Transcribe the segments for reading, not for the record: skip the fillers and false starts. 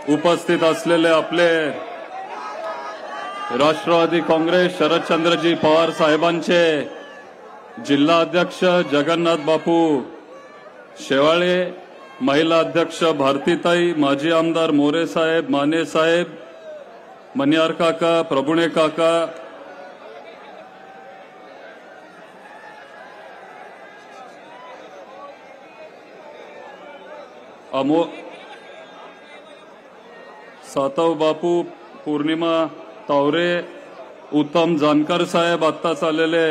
उपस्थित असलेले आपले राष्ट्रवादी काँग्रेस शरदचंद्रजी पवार साहेबांचे जिल्हा अध्यक्ष जगन्नाथ बापू शेवाळे, महिला अध्यक्ष भारतीताई, माजी आमदार मोरे साहेब, माने साहेब, मनियार काका, प्रभुणे काका, सातव बापू, पौर्णिमा तावरे, उत्तम जानकर साहेब, आत्ताच आलेले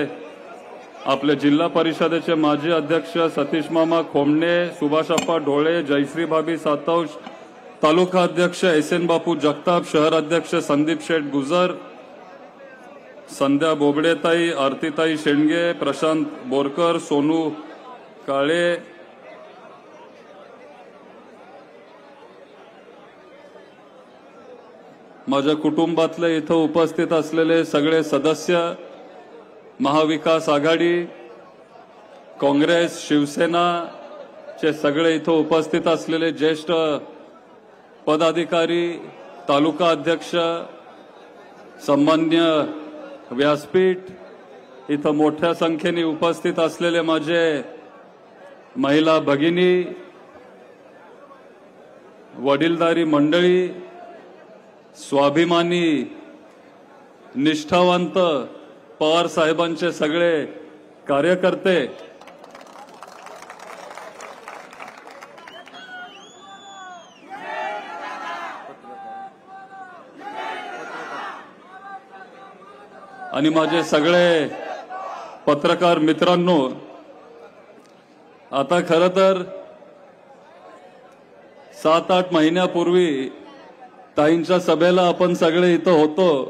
आपले जिल्हा परिषदेचे माजी अध्यक्ष सतीश मामा खोमणे, सुभाषप्पा ढोळे, जयश्री भाभी सातव, तालुका अध्यक्ष एसएन बापू जगताप, शहर अध्यक्ष संदीप शेठ गुजर, संध्या बोबडेताई, आरतीताई शेंडगे, प्रशांत बोरकर, सोनू काळे, माझ्या कुटुंबातले इथं उपस्थित असलेले सगळे सदस्य, महाविकास आघाडी, काँग्रेस, शिवसेना चे सगळे इथं उपस्थित असलेले ज्येष्ठ पदाधिकारी, तालुका अध्यक्ष, सन्मान्य व्यासपीठ, इथं मोठ्या संख्येने उपस्थित असलेले माझे महिला भगिनी, वडीलधारी मंडळी, स्वाभिमानी निष्ठावंत पवार साहेबांचे सगळे कार्यकर्ते, आणि माझे सगळे पत्रकार मित्रांनो, आता खरं तर 7-8 महिन्यापूर्वी ताईंच्या सभेला आपण सगळे इथं होतो,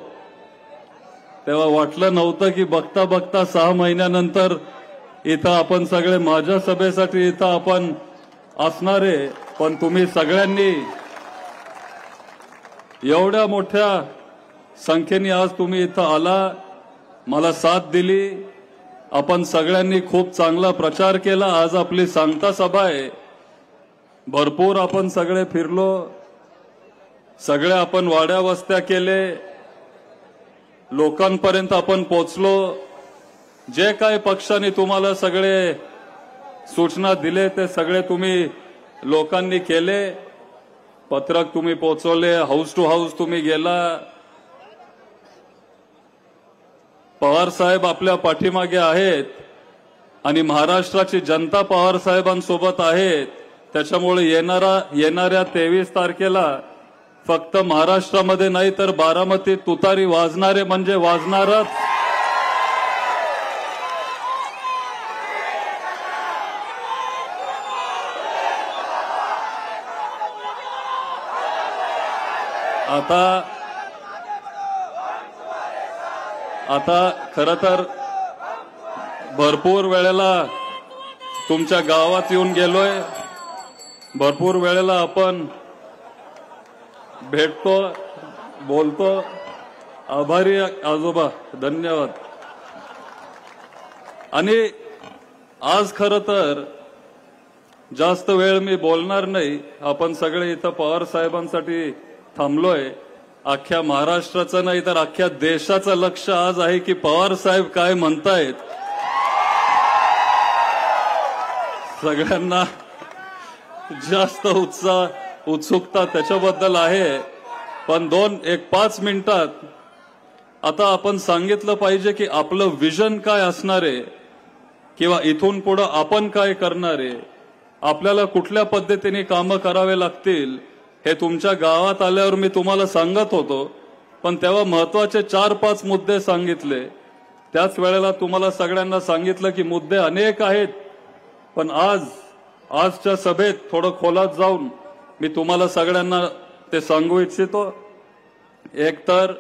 तेव्हा वाटलं नव्हतं की बघता बघता 6 महिन्यानंतर इथं आपण सगळे माझ्या सभेसाठी इथं आपण असणारे, पण तुम्ही सगळ्यांनी एवढ्या मोठ्या संख्येने आज तुम्ही इथं आला, मला साथ दिली, आपण सगळ्यांनी खूप चांगला प्रचार केला. आज आपली सांगता सभा आहे, भरपूर आपण सगळे फिरलो, सगळे आपण वाड्या वस्त्या केले, लोकांपर्यंत आपण पोचलो, जे काय पक्षाने तुम्हाला सगळे सूचना दिले ते सगळे तुम्ही लोकांनी केले, पत्रक तुम्ही पोचवले, हाऊस टू हाऊस तुम्ही गेला. पवार साहेब आपल्या पाठीमागे आहेत आणि महाराष्ट्राची जनता पवार साहेबांसोबत आहेत. त्याच्यामुळे येणाऱ्या 23 तारखेला फक्त महाराष्ट्रामध्ये नाही तर बारामतीत तुतारी वाजणारे म्हणजे वाजणारच. आता खरं तर भरपूर वेळेला तुमच्या गावात येऊन गेलोय, भरपूर वेळेला आपण भेटतो, बोलतो. आभारी आजोबा, धन्यवाद. आणि आज खरं तर जास्त वेळ मी बोलणार नाही, आपण सगळे इथं पवार साहेबांसाठी थांबलोय. अख्ख्या महाराष्ट्राचं नाही तर अख्ख्या देशाचं लक्ष आज आहे की पवार साहेब काय म्हणतायत. सगळ्यांना जास्त उत्सुकता त्याच्याबद्दल आहे. पण 5 मिनिटात आता आपण सांगितलं पाहिजे की आपलं विजन काय असणार आहे किंवा इथून पुढे आपण काय करणार आहे, आपल्याला कुठल्या पद्धतीने कामं करावे लागतील हे तुमच्या गावात आल्यावर मी तुम्हाला सांगत होतो. पण तेव्हा महत्वाचे 4-5 मुद्दे सांगितले. त्याच वेळेला तुम्हाला सगळ्यांना सांगितलं की मुद्दे अनेक आहेत, पण आजच्या सभेत थोडं खोलात जाऊन मी तुम्हाला सगळ्यांना ते सांगू इच्छितो. एक तर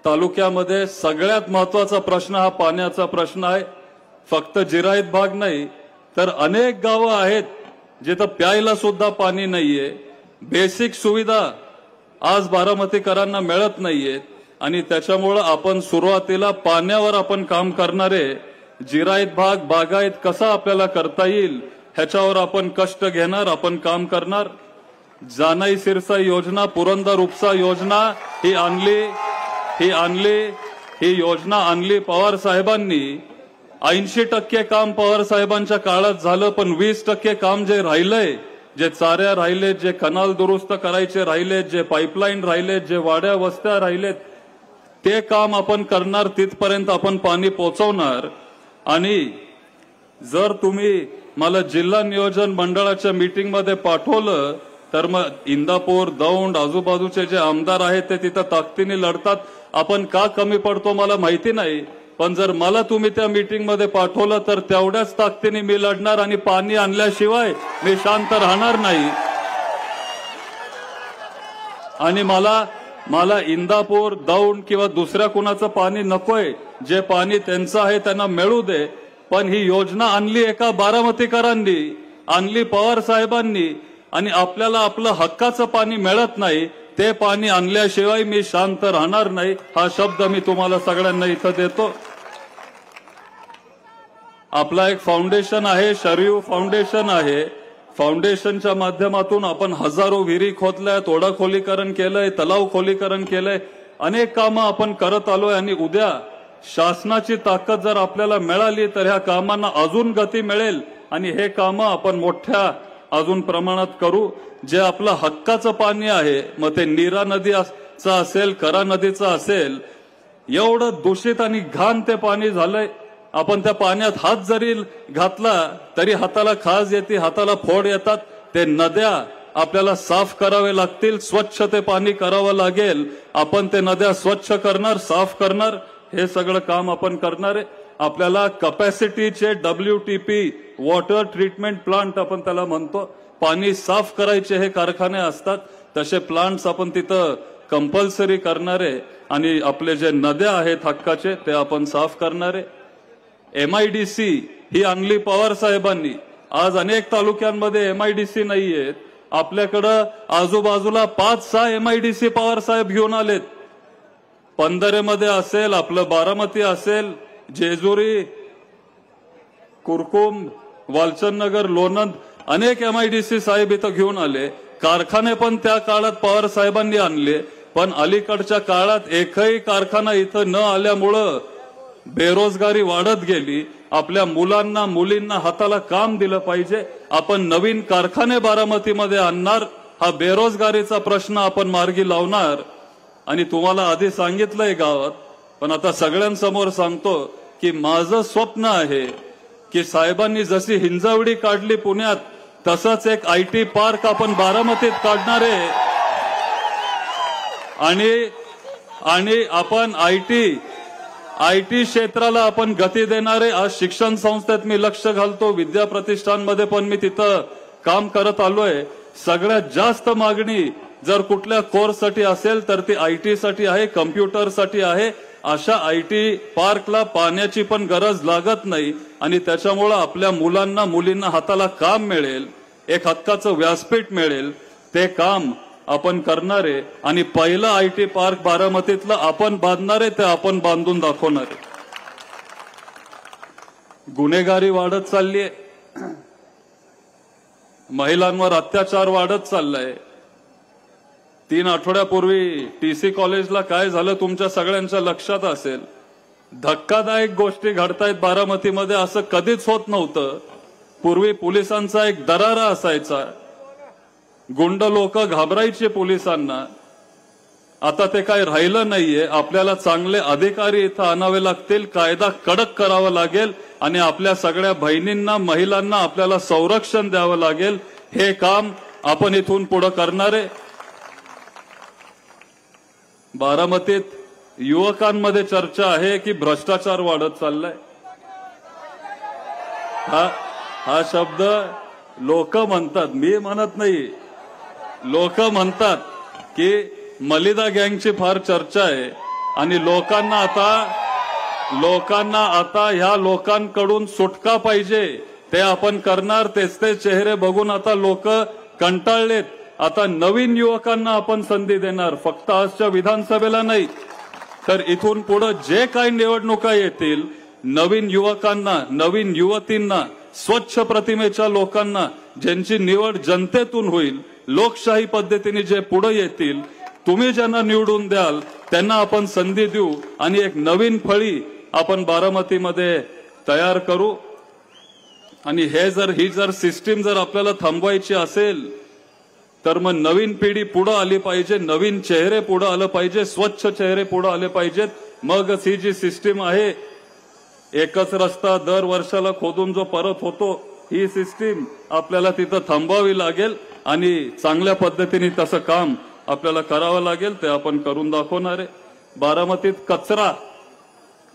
तालुक्यामध्ये सगळ्यात महत्वाचा प्रश्न हा पाण्याचा प्रश्न आहे. फक्त जिरायत भाग नाही तर अनेक गावं आहेत जिथं प्यायला सुद्धा पाणी नाहीये. बेसिक सुविधा आज बारामतीकरांना मिळत नाहीयेत आणि त्याच्यामुळे आपण सुरुवातीला पाण्यावर आपण काम करणारे. जिरायत भाग बागायत कसा आपल्याला करता येईल ह्याच्यावर आपण कष्ट घेणार, आपण काम करणार. जानाई सिरसा योजना, पुरंदर उपसा योजना ही योजना आणली पवार साहेबांनी. 80% काम पवार साहेबांच्या काळात झालं, पण 20% काम जे राहिलंय, जे चाऱ्या राहिलेत, जे कनाल दुरुस्त करायचे राहिलेत, जे पाईपलाईन राहिलेत, जे वाड्या वस्त्या राहिलेत, ते काम आपण करणार. तिथपर्यंत आपण पाणी पोहोचवणार. आणि जर तुम्ही मला जिल्हा नियोजन मंडळाच्या मीटिंगमध्ये पाठवलं तर मग इंदापूर, दौंड, आजूबाजूचे जे आमदार आहेत ते तिथं ताकदीने लढतात. आपण का कमी पडतो मला माहिती नाही, पण जर मला तुम्ही त्या मीटिंगमध्ये पाठवलं तर तेवढ्याच ताकदीने मी लढणार आणि पाणी आणल्याशिवाय मी शांत राहणार नाही. आणि मला इंदापूर, दौंड किंवा दुसऱ्या कुणाचं पाणी नकोय. जे पाणी त्यांचं आहे त्यांना मिळू दे. पण ही योजना आणली एका बारामतीकरांनी, आणली पवार साहेबांनी, आणि आपल्याला आपलं हक्काचं पाणी मिळत नाही. ते पाणी आणल्याशिवाय मी शांत राहणार नाही. हा शब्द मी तुम्हाला सगळ्यांना इथं देतो. आपला एक फाउंडेशन आहे, शरयू फाउंडेशन आहे. फाउंडेशनच्या माध्यमातून आपण हजारो विहिरी खोदल्यात, ओढा खोलीकरण केलंय, तलाव खोलीकरण केलंय, अनेक कामं आपण करत आलोय. आणि उद्या शासनाची ताकद जर आपल्याला मिळाली तर ह्या कामांना अजून गती मिळेल आणि हे कामं आपण मोठ्या अजून प्रमाणात करू. जे आपलं हक्काचं पाणी आहे, मग ते नीरा नदीचं असेल, करा नदीचं असेल, एवढं दूषित आणि घाण ते पाणी झालंय. आपण त्या पाण्यात हात जरी घातला तरी हाताला खाज येते, हाताला फोड येतात. ते नद्या आपल्याला साफ करावे लागतील, स्वच्छ ते पाणी करावं लागेल. आपण ते नद्या स्वच्छ करणार, साफ करणार, हे सगळं काम आपण करणार आहे. आपल्याला कपॅसिटीचे WTP वॉटर ट्रीटमेंट प्लांट आपण त्याला म्हणतो, पाणी साफ करायचे हे कारखाने असतात, तसे प्लांट्स आपण तिथं कंपल्सरी करणारे. आणि आपले जे नद्या आहेत हक्काचे ते आपण साफ करणारे. MIDC ही आणली पवार साहेबांनी. आज अनेक तालुक्यांमध्ये MIDC नाहीयेत. आपल्याकडं आजूबाजूला 5-6 MIDC पवार साहेब घेऊन आलेत. पंधरेमध्ये असेल, आपलं बारामती असेल, जेजुरी, कुरकुम, वालचंदनगर, लोणंद, अनेक MIDC साहेब इथं घेऊन आले. कारखाने पण त्या काळात पवार साहेबांनी आणले. पण अलीकडच्या काळात एकही कारखाना इथं न आल्यामुळं बेरोजगारी वाढत गेली. आपल्या मुलांना, मुलींना हाताला काम दिलं पाहिजे. आपण नवीन कारखाने बारामतीमध्ये आणणार, हा बेरोजगारीचा प्रश्न आपण मार्गी लावणार. आणि तुम्हाला आधी सांगितलंय गावात, पण आता सगळ्यांसमोर सांगतो की माझं स्वप्न आहे की साहेबांनी जशी हिंजवडी काढली पुण्यात, तसंच एक IT पार्क आपण बारामतीत काढणार आहे. आणि आपण IT क्षेत्राला आपण गती देणारे. आज शिक्षण संस्थेत मी लक्ष घालतो, विद्या प्रतिष्ठानमध्ये पण मी तिथं काम करत आलोय. सगळ्यात जास्त मागणी जर कुठल्या कोर्ससाठी असेल तर ती IT साठी आहे, कम्प्युटरसाठी आहे. अशा IT पार्कला पाण्याची पण गरज लागत नाही आणि त्याच्यामुळे आपल्या मुलांना, मुलींना हाताला काम मिळेल, एक हक्काचं व्यासपीठ मिळेल. ते काम आपण करणारे. आणि पहिलं IT पार्क बारामतीतलं आपण बांधणारे, ते आपण बांधून दाखवणारे. गुन्हेगारी वाढत चाललीये, महिलांवर अत्याचार वाढत चाललाय. 3 आठवड्यापूर्वी TC कॉलेजला काय झालं तुमच्या सगळ्यांच्या लक्षात असेल. धक्कादायक गोष्टी घडतायत बारामतीमध्ये, असं कधीच होत नव्हतं. पूर्वी पोलिसांचा एक दरारा असायचा, गुंड लोक घाबरायचे पोलिसांना. आता ते काय राहिलं नाहीये. आपल्याला चांगले अधिकारी इथं आणावे लागतील, कायदा कडक करावा लागेल आणि आपल्या सगळ्या बहिणींना, महिलांना आपल्याला संरक्षण द्यावं लागेल. हे काम आपण इथून पुढे करणारे. बारामतीत युवकांमध्ये चर्चा आहे की भ्रष्टाचार वाढत चाललाय. हा शब्द लोक म्हणतात, मी म्हणत नाही. लोक म्हणतात की मलिदा गँगची फार चर्चा आहे आणि लोकांना आता ह्या लोकांकडून सुटका पाहिजे. ते आपण करणार. तेच ते चेहरे बघून आता लोक कंटाळलेत. आता नवीन युवकांना आपण संधी देणार, फक्त आजच्या विधानसभेला नाही तर इथून पुढे जे काही निवडणुका येतील, नवीन युवकांना, नवीन युवतींना, स्वच्छ प्रतिमेच्या लोकांना, ज्यांची निवड जनतेतून होईल, लोकशाही पद्धतीने जे पुढे येतील, तुम्ही ज्यांना निवडून द्याल त्यांना आपण संधी देऊ आणि एक नवीन फळी आपण बारामतीमध्ये तयार करू। आणि ही जर सिस्टीम जर आपल्याला थांबवायची असेल तर मग नवीन पिढी पुढे आली पाहिजे, नवीन चेहरे पुढे आले पाहिजे, स्वच्छ चेहरे पुढे आले पाहिजेत। मगच ही जी सिस्टीम आहे, एकच रस्ता दर वर्षाला खोदून जो परत होतो, ही सिस्टीम आपल्याला तिथं थांबवावी लागेल आणि चांगल्या पद्धतीने तसं काम आपल्याला करावं लागेल, ते आपण करून दाखवणार आहे। बारामतीत कचरा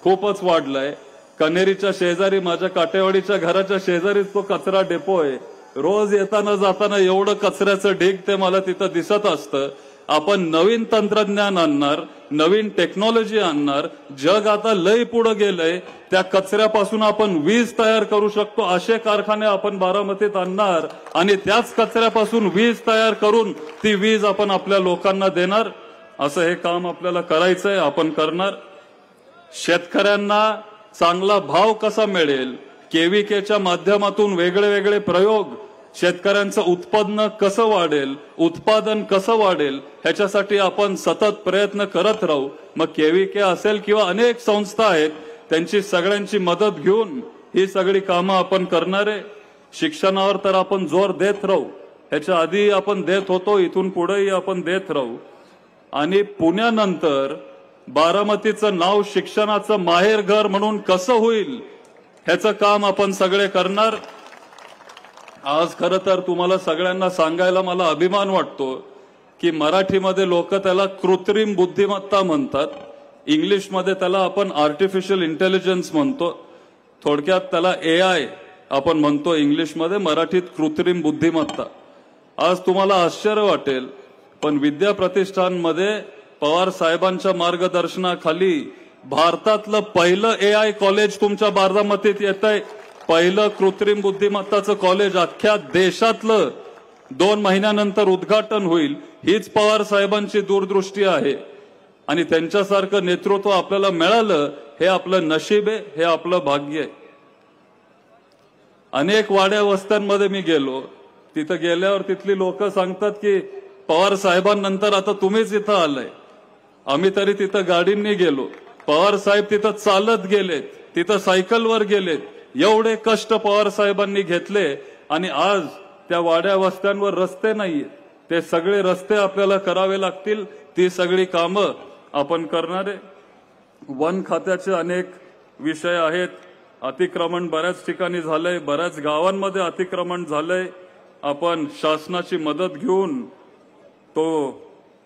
खूपच वाढलाय। कनेरीच्या शेजारी, माझ्या काटेवाडीच्या घराच्या शेजारीच तो कचरा डेपो आहे। रोज येताना जाताना एवढं कचऱ्याचं ढीग ते मला तिथं दिसत असतं। आपण नवीन तंत्रज्ञान आणणार, नवीन टेक्नॉलॉजी आणणार। जग आता लय पुढे गेलंय, त्या कचऱ्यापासून आपण वीज तयार करू शकतो असे कारखाने आपण बारामतीत आणणार आणि त्याच कचऱ्यापासून वीज तयार करून ती वीज आपण आपल्या लोकांना देणार। असं हे काम आपल्याला करायचंय, आपण करणार। शेतकऱ्यांना चांगला भाव कसा मिळेल, केव्हीकेच्या माध्यमातून वेगळे वेगळे प्रयोग, शेतकऱ्यांचं उत्पन्न कसं वाढेल, उत्पादन कसं वाढेल, ह्याच्यासाठी आपण सतत प्रयत्न करत राहू। मग केव्हीके असेल किंवा अनेक संस्था आहेत, त्यांची सगळ्यांची मदत घेऊन ही सगळी कामं आपण करणार आहे। शिक्षणावर तर आपण जोर देत राहू, ह्याच्या आधी आपण देत होतो, इथून पुढेही आपण देत राहू। आणि पुण्यानंतर बारामतीचं नाव शिक्षणाचं माहेरघर म्हणून कसं होईल, ह्याचं काम आपण सगळे करणार। आज खरं तर तुम्हाला सगळ्यांना सांगायला मला अभिमान वाटतो की मराठीमध्ये लोक त्याला कृत्रिम बुद्धिमत्ता म्हणतात, इंग्लिशमध्ये त्याला आपण आर्टिफिशियल इंटेलिजन्स म्हणतो, थोडक्यात त्याला AI आपण म्हणतो इंग्लिशमध्ये, मराठीत कृत्रिम बुद्धिमत्ता। आज तुम्हाला आश्चर्य वाटेल, पण विद्या प्रतिष्ठानमध्ये पवार साहेबांच्या मार्गदर्शनाखाली भारतातलं पहिलं AI कॉलेज तुमच्या बारामतीत येतंय। पहिलं कृत्रिम बुद्धिमत्ताचं कॉलेज अख्ख्या देशातलं 2 महिन्यानंतर उद्घाटन होईल। हीच पवार साहेबांची दूरदृष्टी आहे आणि त्यांच्यासारखं नेतृत्व आपल्याला मिळालं, हे आपलं नशीब आहे, हे आपलं भाग्य आहे। अनेक वाड्या वस्त्यांमध्ये मी गेलो, तिथं गेल्यावर तिथली लोक सांगतात की पवार साहेबांनंतर आता तुम्हीच इथं आलाय। आम्ही तरी तिथं गाडींनी गेलो, पवार साहेब तिथं चालत गेलेत, तिथं सायकलवर गेलेत। एवढे कष्ट पवार साहेबांनी घेतले आणि आज त्या वाड्या वस्त्यांवर रस्ते नाहीये, ते सगळे रस्ते आपल्याला करावे लागतील। ती सगळी कामं आपण करणारे। वन खात्याचे अनेक विषय आहेत। अतिक्रमण बऱ्याच ठिकाणी झालंय, बऱ्याच गावांमध्ये अतिक्रमण झालंय। आपण शासनाची मदत घेऊन तो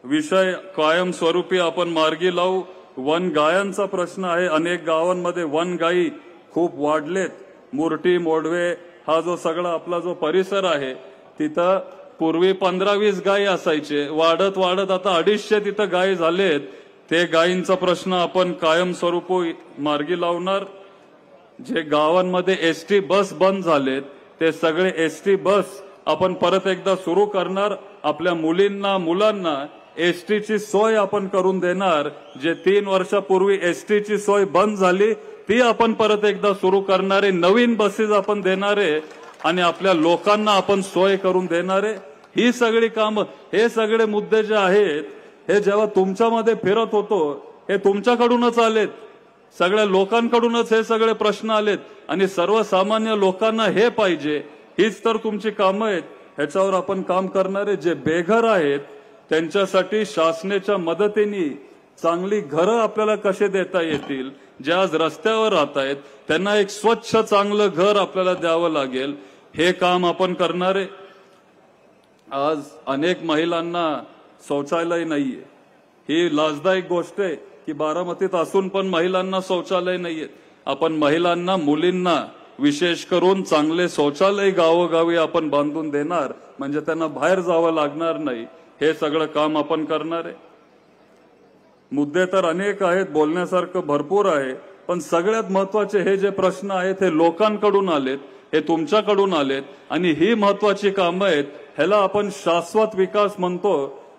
विषय कायमस्वरूपी आपण मार्गी लावू। वन गायांचा प्रश्न आहे, अनेक गावांमध्ये वन गायी खूप वाढलेत। मुरटी, मोडवे हा जो सगळा आपला जो परिसर आहे, तिथं पूर्वी 15-20 गायी असायचे, वाढत वाढत आता 250 तिथं गायी झालेत। ते गायींचा प्रश्न आपण कायमस्वरूपी मार्गी लावणार। जे गावांमध्ये एसटी बस बंद झालेत, ते सगळे एसटी बस आपण परत एकदा सुरू करणार। आपल्या मुलींना, मुलांना एसटीची सोय आपण करून देणार। जे 3 वर्षापूर्वी एसटीची सोय बंद झाली, ती आपण परत एकदा सुरू करणारे, नवीन बसेस आपण देणारे आणि आपल्या लोकांना आपण सोय करून देणारे। ही सगळी कामं, हे सगळे मुद्दे जे आहेत, हे जेव्हा तुमच्यामध्ये फिरत होतो, हे तुमच्याकडूनच आलेत, सगळ्या लोकांकडूनच हे सगळे प्रश्न आलेत आणि सर्वसामान्य लोकांना हे पाहिजे, हीच तर तुमची कामं आहेत। ह्याच्यावर आपण काम करणारे। जे बेघर आहेत त्यांच्यासाठी शासनाच्या मदतीने चांगली घरं आपल्याला कसे देता येतील, जे आज रस्त्यावर राहत आहेत त्यांना एक स्वच्छ चांगलं घर आपल्याला द्यावं लागेल, हे काम आपण करणारे। आज अनेक महिलांना शौचालय नाहीये, ही लाजदायक गोष्ट आहे की बारामतीत असून पण महिलांना शौचालय नाहीये। आपण महिलांना, मुलींना विशेष करून चांगले शौचालय गावोगावी आपण बांधून देणार, म्हणजे त्यांना बाहेर जावं लागणार नाही। हे सगळं काम आपण करणार आहे। मुद्दे तर अनेक आहेत, बोलण्यासारखं भरपूर आहे, पण सगळ्यात महत्वाचे हे जे प्रश्न आहेत, हे लोकांकडून आलेत, हे तुमच्याकडून आलेत आणि ही महत्वाची कामं आहेत। ह्याला आपण शाश्वत विकास म्हणतो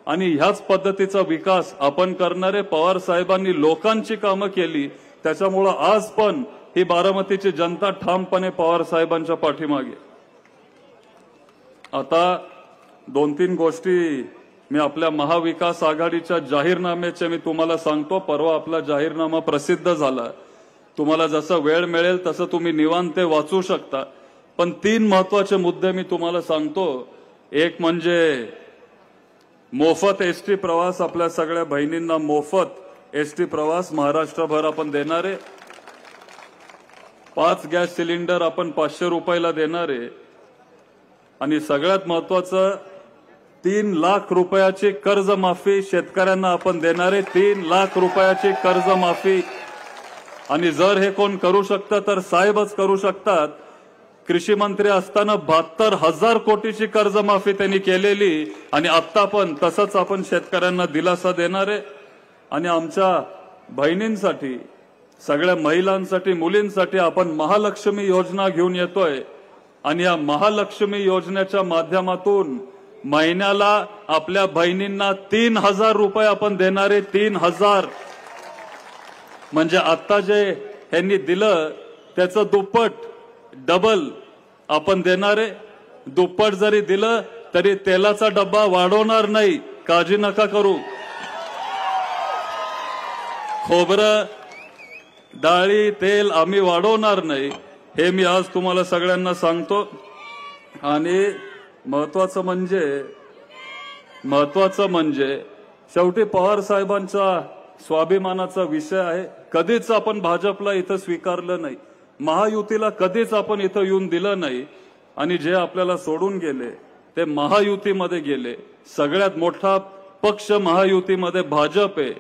आणि ह्याच पद्धतीचा विकास आपण करणारे। पवार साहेबांनी लोकांची कामं केली, त्याच्यामुळं आज पण ही बारामतीची जनता ठामपणे पवार साहेबांच्या पाठीमागे। आता 2-3 गोष्टी मी आपल्या महाविकास आघाडीच्या जाहीरनाम्याचे मी तुम्हाला सांगतो. परवा आपला जाहीरनामा प्रसिद्ध झाला. तुम्हाला जसं वेळ मिळेल तसं तुम्ही निवांत वाचू शकता. पण 3 महत्वाचे मुद्दे मी तुम्हाला सांगतो. एक म्हणजे मोफत एसटी प्रवास, आपल्या सगळ्या बहिणींना मोफत एसटी प्रवास महाराष्ट्रभर आपण देणार आहे. 5 गॅस सिलेंडर आपण 500 रुपयाला देणार आहे. आणि सगळ्यात महत्वाचं 3 लाख रुपयाची कर्जमाफी शेतकऱ्यांना आपण देणार आहे. 3 लाख रुपयाची कर्जमाफी. आणि जर हे कोण करू शकतं तर साहेबच करू शकतात. कृषी मंत्री असताना 72,000 कोटीची कर्जमाफी त्यांनी केलेली आणि आता पण तसंच आपण शेतकऱ्यांना दिलासा देणार आहे. आणि आमच्या बहिणींसाठी, सगळ्या महिलांसाठी, मुलींसाठी आपण महालक्ष्मी योजना घेऊन येतोय. आणि या महालक्ष्मी योजनेच्या माध्यमातून महिन्याला आपल्या बहिणींना 3,000 रुपये आपण देणारे. 3,000 म्हणजे आता जे ह्यांनी दिलं त्याचं दुप्पट, डबल आपण देणारे. दुप्पट जरी दिलं तरी तेलाचा डब्बा वाढवणार नाही, काळजी नका करू. खोबरं, डाळी, तेल आम्ही वाढवणार नाही, हे मी आज तुम्हाला सगळ्यांना सांगतो. आणि महत्वाचं म्हणजे शेवटी पवार साहेबांचा स्वाभिमानाचा विषय आहे. कधीच आपण भाजपला इथं स्वीकारलं नाही, महायुतीला कधीच आपण इथं येऊन दिलं नाही. आणि जे आपल्याला सोडून गेले ते महायुतीमध्ये गेले. सगळ्यात मोठा पक्ष महायुतीमध्ये भाजप आहे.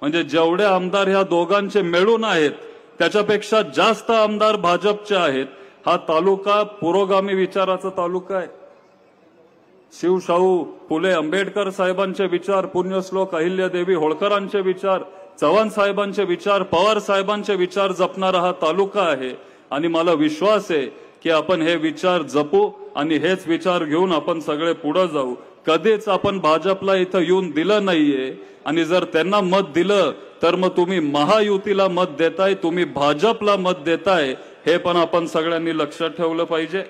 म्हणजे जेवढे आमदार ह्या दोघांचे मिळून आहेत त्याच्यापेक्षा जास्त आमदार भाजपचे आहेत. हा तालुका पुरोगामी विचाराचा तालुका आहे. शिवशाहू फुले आंबेडकर साहेबांचे विचार, पुण्यश्लोक अहिल्यादेवी होळकरांचे विचार, चव्हाण साहेबांचे विचार, पवार साहेबांचे विचार जपणारा हा तालुका आहे. आणि मला विश्वास आहे की आपण हे विचार जपू आणि हेच विचार घेऊन आपण सगळे पुढे जाऊ. कधीच आपण भाजपला इथं येऊन दिलं नाहीये. आणि जर त्यांना मत दिलं तर मग तुम्ही महायुतीला मत देताय, तुम्ही भाजपला मत देताय, हे पण आपण सगळ्यांनी लक्षात ठेवलं पाहिजे.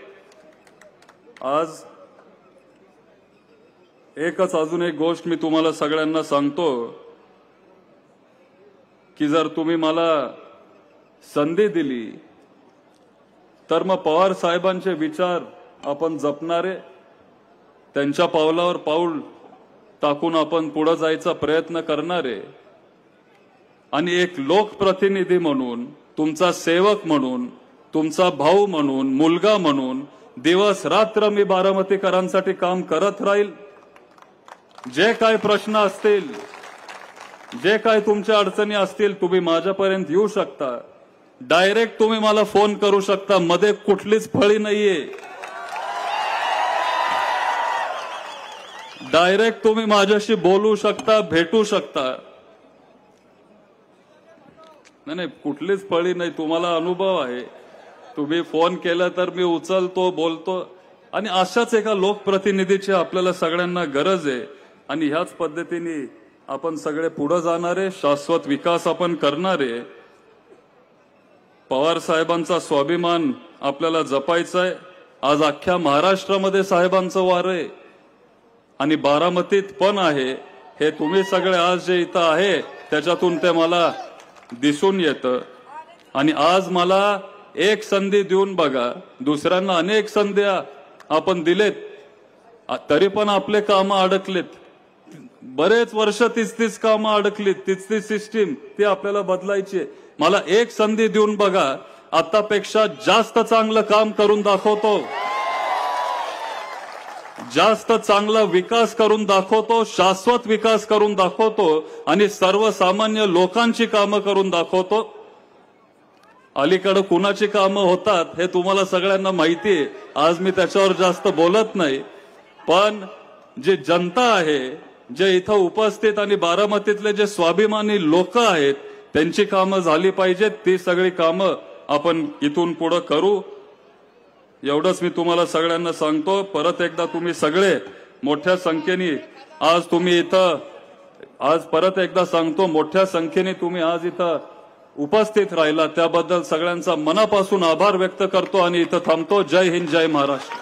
आज एकच अजून एक गोष्ट मी तुम्हाला सगळ्यांना सांगतो की जर तुम्ही मला संधी दिली तर मग पवार साहेबांचे विचार आपण जपणारे, त्यांच्या पावलावर पाऊल टाकून आपण पुढे जायचा प्रयत्न करणारे. आणि एक लोकप्रतिनिधी म्हणून, तुमचा सेवक म्हणून, तुमचा भाऊ म्हणून, मुलगा म्हणून दिवस रात्र मी बारामतीकरांसाठी काम करत राहील. जे काय प्रश्न असतील, जे काय तुमच्या अडचणी असतील, तुम्ही माझ्यापर्यंत येऊ शकता. डायरेक्ट तुम्ही मला फोन करू शकता. मध्ये कुठलीच फळी नाहीये. डायरेक्ट तुम्ही माझ्याशी बोलू शकता, भेटू शकता. नाही, कुठलीच फळी नाही. तुम्हाला अनुभव आहे. तुम्ही फोन केला तर मी उचलतो, बोलतो. आणि अशाच एका लोकप्रतिनिधीची आपल्याला सगळ्यांना गरज आहे. आणि ह्याच पद्धतीने आपण सगळे पुढे जाणारे, शाश्वत विकास आपण करणारे. पवार साहेबांचा स्वाभिमान आपल्याला जपायचा आहे. आज अख्ख्या महाराष्ट्रामध्ये साहेबांचं वार आहे आणि बारामतीत पण आहे. हे तुम्ही सगळे आज जे इथं आहे त्याच्यातून ते मला दिसून येतं. आणि आज मला एक संधी देऊन बघा. दुसऱ्यांना अनेक संध्या आपण दिलेत, तरी पण आपले कामं अडकलेत. बरेच वर्ष 30 कामं अडकलीत. 30 सिस्टीम ती आपल्याला बदलायची आहे. मला एक संधी देऊन बघा. आतापेक्षा जास्त चांगलं काम करून दाखवतो, जास्त चांगला विकास करून दाखवतो, शाश्वत विकास करून दाखवतो आणि सर्वसामान्य लोकांची कामं करून दाखवतो. अलीकडे कुणाची कामं होतात हे तुम्हाला सगळ्यांना माहिती आहे. आज मी त्याच्यावर जास्त बोलत नाही. पण जे जनता आहे, जे इथं उपस्थित आणि बारामतीतले जे स्वाभिमानी लोक आहेत, त्यांची कामं झाली पाहिजेत. ती सगळी कामं आपण इथून पुढे करू. एवढंच मी तुम्हाला सगळ्यांना सांगतो. परत एकदा तुम्ही सगळे मोठ्या संख्येने आज तुम्ही इथं, आज परत एकदा सांगतो, मोठ्या संख्येने तुम्ही आज इथं उपस्थित राहिला त्याबद्दल सगळ्यांचा मनापासून आभार व्यक्त करतो आणि इथं थांबतो. जय हिंद, जय महाराष्ट्र.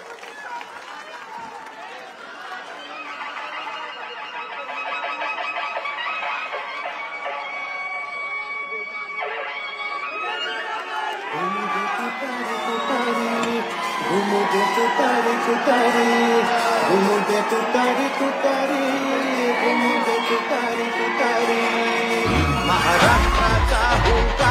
घुमुगे तुतारी तुतारी घुमुगे तुतारी तुतारी घुमुगे तुतारी तुतारी महाराष्ट्राचा हुंकार